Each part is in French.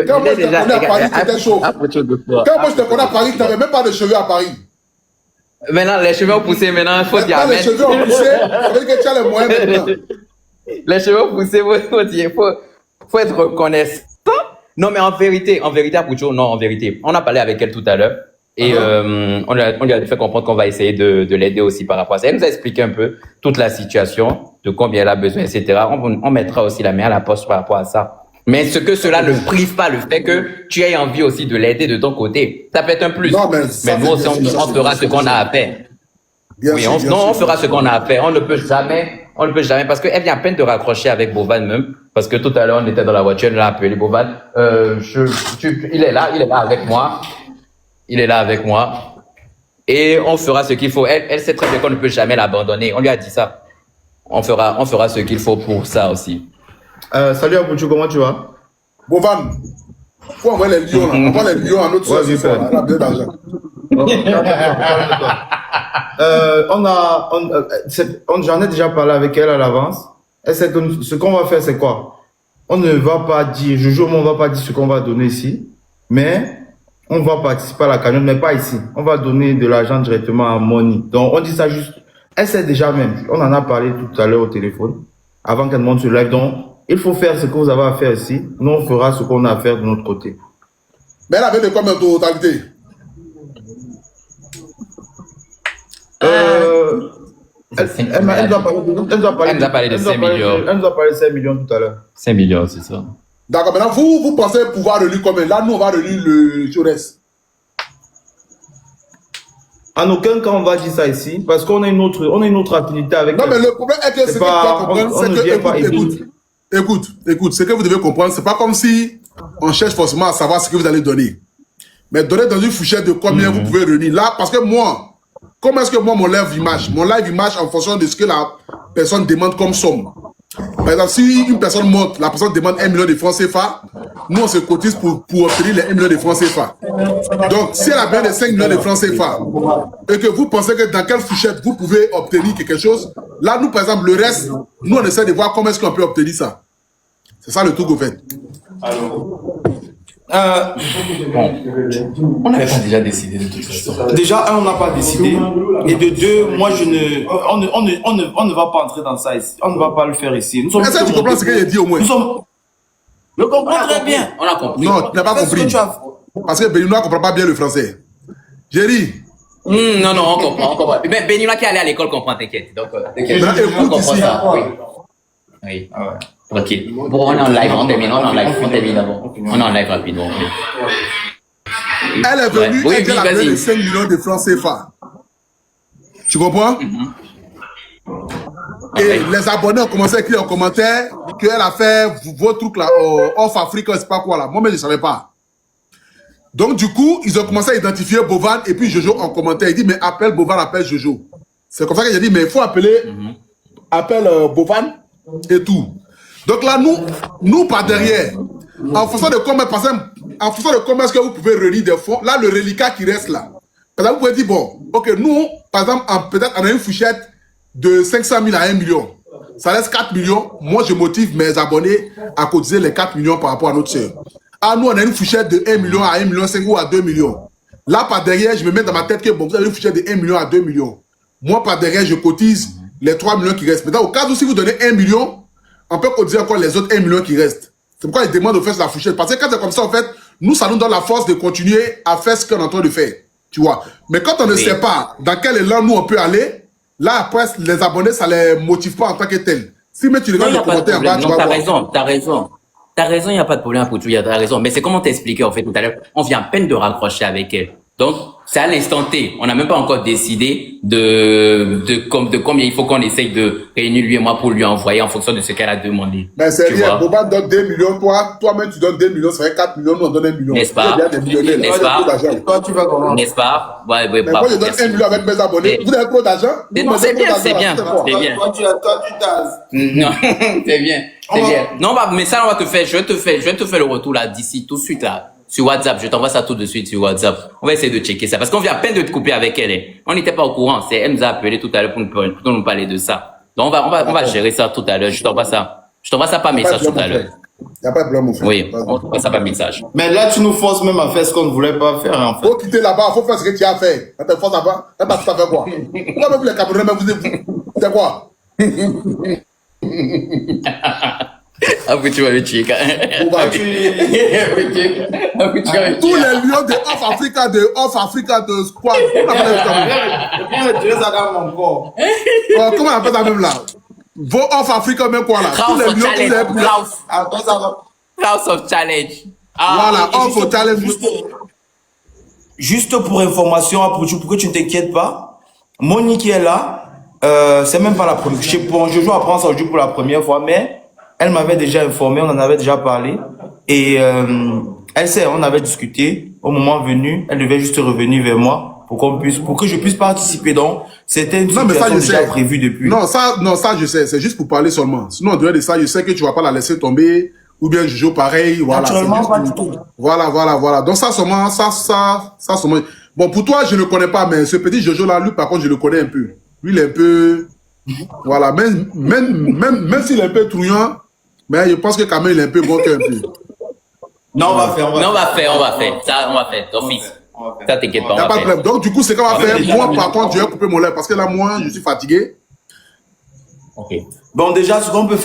Quand moi je te connais à Paris, c'était chaud. Quand moi je te connais à Paris, tu n'avais même pas de cheveux à Paris. Maintenant, les cheveux ont poussé, maintenant, il faut dire. Maintenant, les cheveux ont poussé, ça veut dire que tu as les moyens maintenant. Les cheveux ont poussé, il faut être reconnaissant. Non, mais en vérité, Apucho, non, en vérité. On a parlé avec elle tout à l'heure. Et on lui a fait comprendre qu'on va essayer de l'aider aussi par rapport à ça. Elle nous a expliqué un peu toute la situation, de combien elle a besoin, etc. On mettra aussi la main à la poche par rapport à ça. Mais ce que cela ne prive pas le fait que tu aies envie aussi de l'aider de ton côté. Ça peut être un plus. Non, mais nous aussi, on fera ce qu'on a à faire. Oui, on fera ce qu'on a à faire. On ne peut jamais, parce qu'elle vient à peine de raccrocher avec Bovan même. Parce que tout à l'heure, on était dans la voiture, elle a appelé Bovan. Il est là avec moi. Et on fera ce qu'il faut. Elle sait très bien qu'on ne peut jamais l'abandonner. On lui a dit ça. On fera ce qu'il faut pour ça aussi. Salut Apucho, comment tu vas? Bovan, faut envoyer les lions là. On voit les lions en autre sens. On a besoin d'argent. J'en ai déjà parlé avec elle à l'avance. Ce qu'on va faire, c'est quoi? On ne va pas dire, on va pas dire ce qu'on va donner ici, mais on va participer à la cagnotte, mais pas ici. On va donner de l'argent directement à Moni. Donc, on dit ça juste. Elle sait déjà même. On en a parlé tout à l'heure au téléphone, avant qu'elle monte sur live. Donc, il faut faire ce que vous avez à faire ici. Nous, on fera ce qu'on a à faire de notre côté. Mais elle avait de combien de totalité? Elle doit parler de 5 millions. Elle nous a parlé de 5 millions tout à l'heure. 5 millions, c'est ça. D'accord, maintenant, vous pensez pouvoir relire combien? Là, nous, on va relire le reste. En aucun cas, on va dire ça ici, parce qu'on a une autre affinité avec Non, mais le problème est que ce que tu dois comprendre, c'est que, écoute, ce que vous devez comprendre, c'est pas comme si on cherche forcément à savoir ce que vous allez donner. Mais donner dans une fourchette de combien vous pouvez réunir. Là, parce que moi, comment est-ce que moi, mon live, il marche? Mon live, il marche en fonction de ce que la personne demande comme somme. Par exemple, si une personne monte, la personne demande 1 million de francs CFA, nous, on se cotise pour obtenir les 1 million de francs CFA. Donc, si elle a besoin de 5 millions de francs CFA, et que vous pensez que dans quelle fourchette vous pouvez obtenir quelque chose, là, nous, par exemple, le reste, nous, on essaie de voir comment est-ce qu'on peut obtenir ça. C'est ça le truc, au fait. On n'avait pas déjà décidé de toute façon. Déjà, on n'a pas décidé. Et de deux, moi, on ne va pas entrer dans ça ici. On ne va pas le faire ici. Est-ce que tu comprends ce que j'ai dit au moins? Je comprends très bien. On a compris. Non, tu n'as pas compris. Parce que Beninois ne comprend pas bien le français. J'ai dit. Non, on comprend. Mais Beninois qui est allé à l'école comprend, t'inquiète. Donc, on comprend ça. Oui. Ah ouais. Ok. Bon, on est en live, on termine d'abord. On est en live rapidement. Elle est venue, elle a donné 5 millions de francs CFA. Tu comprends? Et les abonnés ont commencé à écrire en commentaire qu'elle a fait vos trucs là, off Afrique, je sais pas quoi là. Moi-même, je ne savais pas. Donc, du coup, ils ont commencé à identifier Bovan et puis Jojo en commentaire. Il dit, mais appelle Bovan, appelle Jojo. C'est comme ça que j'ai dit, mais il faut appeler, appelle Bovan et tout. Donc là, nous par derrière, en fonction de comment, en fonction de comment est-ce que vous pouvez réunir des fonds, là, le reliquat qui reste là. Par exemple, vous pouvez dire, bon, ok, nous, par exemple, peut-être on a une fourchette de 500 000 à 1 million. Ça laisse 4 millions. Moi, je motive mes abonnés à cotiser les 4 millions par rapport à notre sœur. Ah, nous, on a une fourchette de 1 million à 1 million 5 ou à 2 millions. Là, par derrière, je me mets dans ma tête que, bon, vous avez une fourchette de 1 million à 2 millions. Moi, par derrière, je cotise les 3 millions qui restent. Maintenant, au cas où si vous donnez 1 million, on peut cotiser encore les autres 1 million qui restent. C'est pourquoi ils demandent de faire la fourchette. Parce que quand c'est comme ça, en fait, nous, ça nous donne la force de continuer à faire ce qu'on est en train de faire. Tu vois. Mais quand on ne sait pas dans quel élan nous on peut aller, là, après, les abonnés, ça ne les motive pas en tant que tel. Si mais tu regardes les commentaires en bas, tu vas voir. T'as raison, il n'y a pas de problème pour tout, t'as raison. Mais c'est comment t'expliquer, en fait, tout à l'heure. On vient à peine de raccrocher avec elle. Donc, c'est à l'instant T. On n'a même pas encore décidé de combien il faut qu'on essaye de réunir lui et moi pour lui envoyer en fonction de ce qu'elle a demandé. Mais c'est rien. Boban donne 2 millions. Toi-même, tu donnes 2 millions. Ça fait 4 millions. Nous, on donne 1 million. N'est-ce pas? Toi, tu vas comment? N'est-ce pas? Ouais, mais moi, je donne 1 million avec mes abonnés. Vous avez trop d'argent? C'est bien. Toi, tu tases. Non, c'est bien. Non, mais ça, on va te faire. Je vais te faire le retour là, d'ici, tout de suite là. Sur WhatsApp, je t'envoie ça tout de suite sur WhatsApp. On va essayer de checker ça. Parce qu'on vient à peine de te couper avec elle. On n'était pas au courant. Elle nous a appelé tout à l'heure pour nous parler de ça. Donc, on va gérer ça tout à l'heure. Je t'envoie ça par message tout à l'heure. Il n'y a pas de problème, mon frère. Oui, on fait ça par message. Mais là, tu nous forces même à faire ce qu'on ne voulait pas faire, en fait. Faut quitter là-bas, faut faire ce que tu as fait. Quand tu forces là-bas, là, tu as fait quoi? Pourquoi même les Camerounais, même vous, c'est quoi? Ah, vous tu vas me tuer, quand même. Tous les lions de Off Africa, de Squad, comment on appelle ça? Comment on appelle ça même là? Vos Off Africa, même quoi là? Tous les lions, tous les House of Challenge. Voilà, Off of Challenge. Juste pour information, pour que tu ne t'inquiètes pas, Monique qui est là, c'est même pas la première. Bon, Jojo apprend ça aujourd'hui pour la première fois, mais elle m'avait déjà informé, on en avait déjà parlé. Et elle sait, on avait discuté. Au moment venu, elle devait juste revenir vers moi pour que je puisse participer. Donc, c'était une situation déjà prévue depuis. Non, ça je sais, c'est juste pour parler seulement. Sinon, en dehors de ça, je sais que tu vas pas la laisser tomber. Ou bien Jojo pareil, voilà. Naturellement, pas du tout. Voilà. Donc ça seulement. Bon, pour toi, je ne le connais pas, mais ce petit Jojo là, lui, par contre, je le connais un peu. Lui, il est un peu, voilà, même s'il est un peu trouillant, mais je pense que quand même, il est un peu bon un peu. Non, on va faire. On va faire. Ça, on va faire. D'office. Ça, t'inquiète pas. Il n'y a pas de problème. Donc, du coup, c'est qu'on va faire. Moi, par contre, je vais couper mon lait parce que là, moi, je suis fatigué. Ok. Bon, déjà, ce qu'on peut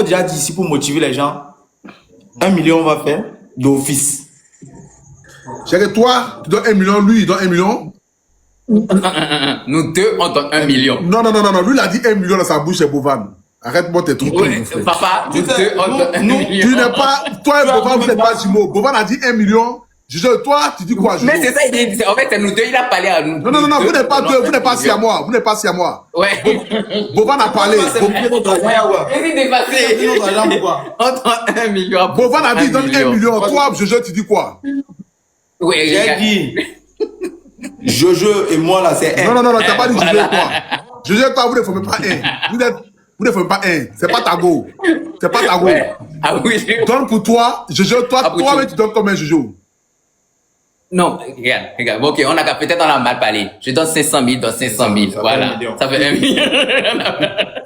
déjà dire ici pour motiver les gens, 1 million, on va faire d'office. C'est que toi, tu donnes 1 million, lui, il donne 1 million. Nous deux, on donne 1 million. Non. Lui, il a dit 1 million dans sa bouche, c'est Bovan. Arrête-moi tes trucs. Oui, papa, nous deux, on donne 1 million. Tu n'es pas, toi et Bovan, vous n'êtes pas jumeaux. Bovan a dit 1 million. Toi, tu dis quoi? Mais c'est ça, il dit, en fait, c'est nous deux, il a parlé à nous. Non, vous n'êtes pas deux, vous n'êtes pas si à moi. Vous n'êtes pas si à moi. Ouais. Bovan a parlé. Vas-y, dépassé. On donne 1 million. Bovan a dit, donne 1 million. Toi, Jojo, tu dis quoi? Oui, J'ai dit, Jojo et moi là, c'est 1. Non, t'as pas dit Jojo et toi. Jojo et toi, vous ne formez pas 1. Vous ne formez pas 1. C'est pas ta go. C'est pas ta go. Ah oui. Donne pour toi, Jojo, toi, mais tu donnes combien, Jojo? Non, regarde. Ok, peut-être on a mal parlé. Je donne 500 000, donne 500 000. Voilà. Ça fait 1 million.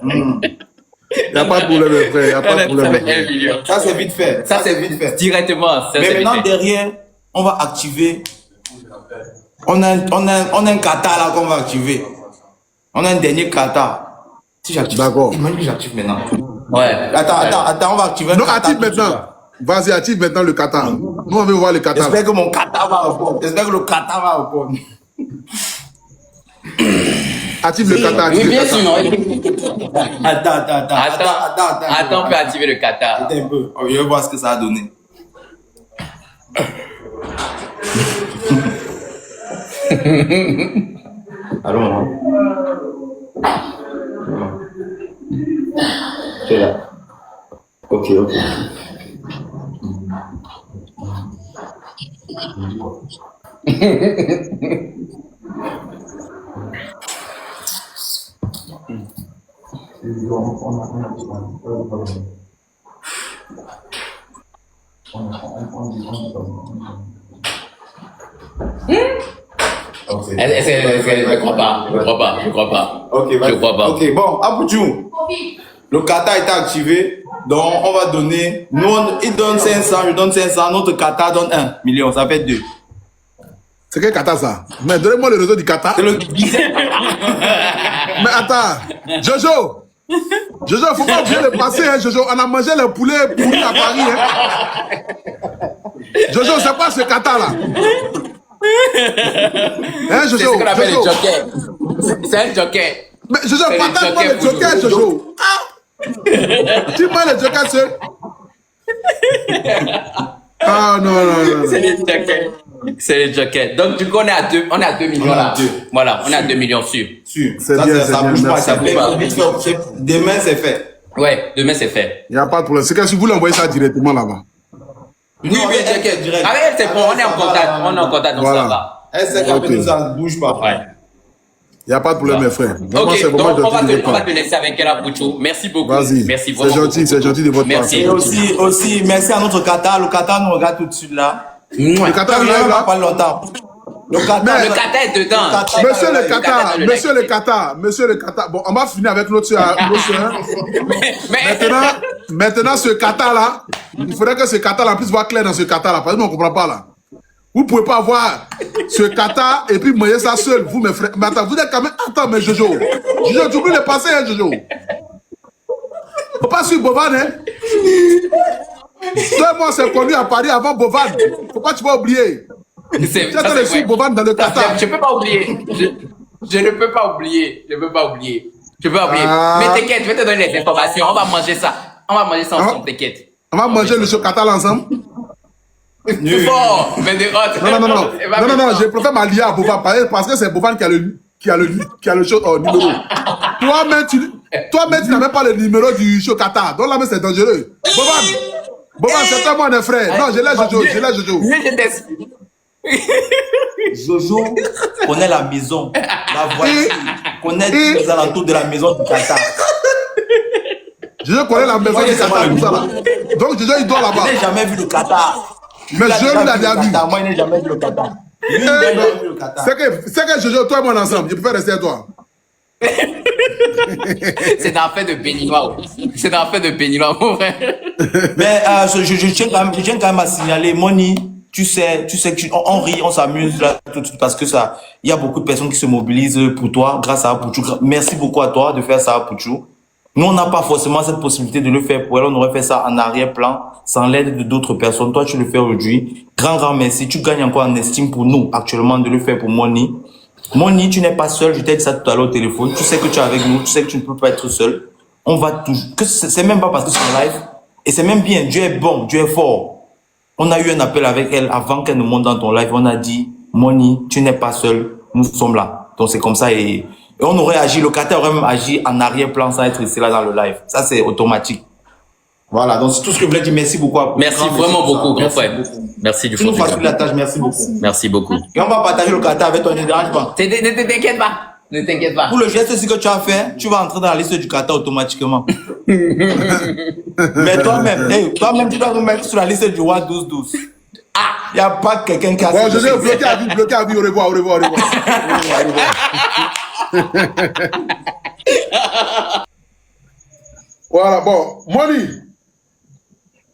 Il n'y a pas de problème, frère. Il n'y a pas de problème. Ça fait 1 million. Ça, c'est vite fait. Ça, c'est vite fait. Directement. Mais maintenant, derrière, on va activer. On a un kata là qu'on va activer. On a un dernier kata. Si j'active. D'accord. Imagine que j'active maintenant. Ouais. Attends, on va activer un Non, kata. active maintenant. Vas-y, active maintenant le kata. Nous, on veut voir le kata. J'espère que mon kata va répondre. J'espère que le kata va répondre. Active le kata. Oui, bien sûr, non. Attends, on peut activer le kata. Attends un peu. Je vais voir ce que ça a donné. Allô, maman. Tu es là. Ok. Je crois pas. Ok, je crois pas. Ok, bon, Apoudjou, le kata est activé, donc on va donner, il donne 500, je donne 500, notre kata donne 1 million, ça fait 2. C'est quel kata ça? Mais donnez-moi le réseau du kata. C'est le Mais attends, Jojo, faut pas oublier le passé, hein, Jojo. On a mangé le poulet pourri à Paris, hein. Jojo, c'est pas ce kata là. Hein, Jojo? C'est ce qu'on appelle le joker. C'est un joker. Mais Jojo, partage-moi le joker, Jojo. Dis-moi le joker, seul. Ah non. C'est le joker. C'est le joker. Donc, du coup, on est à 2 millions là. Voilà, on est à 2 millions sûrs. C'est bien, ça bouge pas, ça bouge pas. Merci. Demain, c'est fait. Ouais, demain, c'est fait. Il n'y a pas de problème. C'est que si vous voulez envoyer ça directement là-bas. Oui, direct. Ah ouais, c'est bon, on est en contact. On est en contact, donc ça va. Ça ne bouge pas. Ouais. Il n'y a pas de problème, mes frères. Vraiment, Ok, c'est vraiment donc gentil de votre on va part. te laisser avec elle à Pouchou. Merci beaucoup. Vas-y. Merci C'est gentil de votre part. Merci. Et aussi, merci à notre kata. Le kata nous regarde tout de suite là. Le kata, Il il est ne va là. pas longtemps. Le kata, Le kata est dedans. Monsieur le kata. Bon, on va finir avec l'autre soeur. Mais Maintenant, Maintenant, ce kata-là, il faudrait que ce kata-là puisse voir clair dans ce kata-là. Parce que nous, on ne comprend pas là. Vous ne pouvez pas avoir ce kata et puis manger ça seul, vous, mes frères. Mais attends, vous êtes quand même. Attends, mais Jojo. Jojo, tu oublies le passé, hein, Jojo. Faut pas suivre Bovan, hein. Toi et moi, on s'est connus à Paris avant Bovan. Faut pas, tu vas oublier. Tu as le suivre Bovan dans le kata. Je peux pas oublier. Je ne peux pas oublier. Je peux pas oublier. Je peux pas oublier. Mais t'inquiète, je vais te donner les informations. On va manger ça. On va manger ça ensemble, t'inquiète. On va manger le chocata là ensemble. C'est fort, mais de hot. Non, je préfère m'allier à Bovan parce que c'est Bovan qui a le numéro. Toi-même, tu n'as même pas le numéro du chocata. Donc là, mais c'est dangereux. Bovan, c'est toi, mon frère. Non, je l'ai, Jojo. Jojo connaît la maison, la voiture, connaît les alentours de la maison du Qatar. Jojo connaît la maison du Qatar, tout ça là. Donc Jojo, il dort là-bas. Il n'a jamais vu le Qatar. Mais Jojo, il a déjà vu. Moi, il n'a jamais vu le Qatar. C'est que Jojo, toi et moi ensemble, je préfère rester à toi. C'est dans l'affaire de Béninois. C'est dans l'affaire de Béninois, mon frère. Mais je tiens quand même à signaler, Moni, tu sais que on rit, on s'amuse là tout de suite parce que ça, il y a beaucoup de personnes qui se mobilisent pour toi, grâce à Apuchou. Merci beaucoup à toi de faire ça, Apuchou. Nous, on n'a pas forcément cette possibilité de le faire pour elle. On aurait fait ça en arrière-plan, sans l'aide de d'autres personnes. Toi, tu le fais aujourd'hui. Grand merci. Tu gagnes encore en estime pour nous, actuellement, de le faire pour Moni. Moni, tu n'es pas seul. Je t'ai dit ça tout à l'heure au téléphone. Tu sais que tu es avec nous. Tu sais que tu ne peux pas être seul. On va toujours, c'est même pas parce que c'est en live. Et c'est même bien. Dieu est bon. Dieu est fort. On a eu un appel avec elle avant qu'elle ne monte dans ton live. On a dit, Moni, tu n'es pas seul. Nous sommes là. Donc, c'est comme ça et on aurait agi, le Qatar aurait même agi en arrière-plan sans être ici là dans le live. Ça, c'est automatique. Voilà, donc c'est tout ce que je voulais dire. Merci beaucoup. Merci vraiment beaucoup, grand frère. Merci du fond du cœur. Tu nous la tâche, merci beaucoup. Merci beaucoup. Et on va partager le Qatar avec toi, ne te dérange pas. Ne t'inquiète pas. Ne t'inquiète pas. Pour le geste aussi que tu as fait, tu vas entrer dans la liste du Qatar automatiquement. Mais toi-même, tu dois nous mettre sur la liste du roi 12-12. Ah, il n'y a pas quelqu'un qui a... Bon, je vais bloquer à vie, au revoir. Voilà, bon, Moni,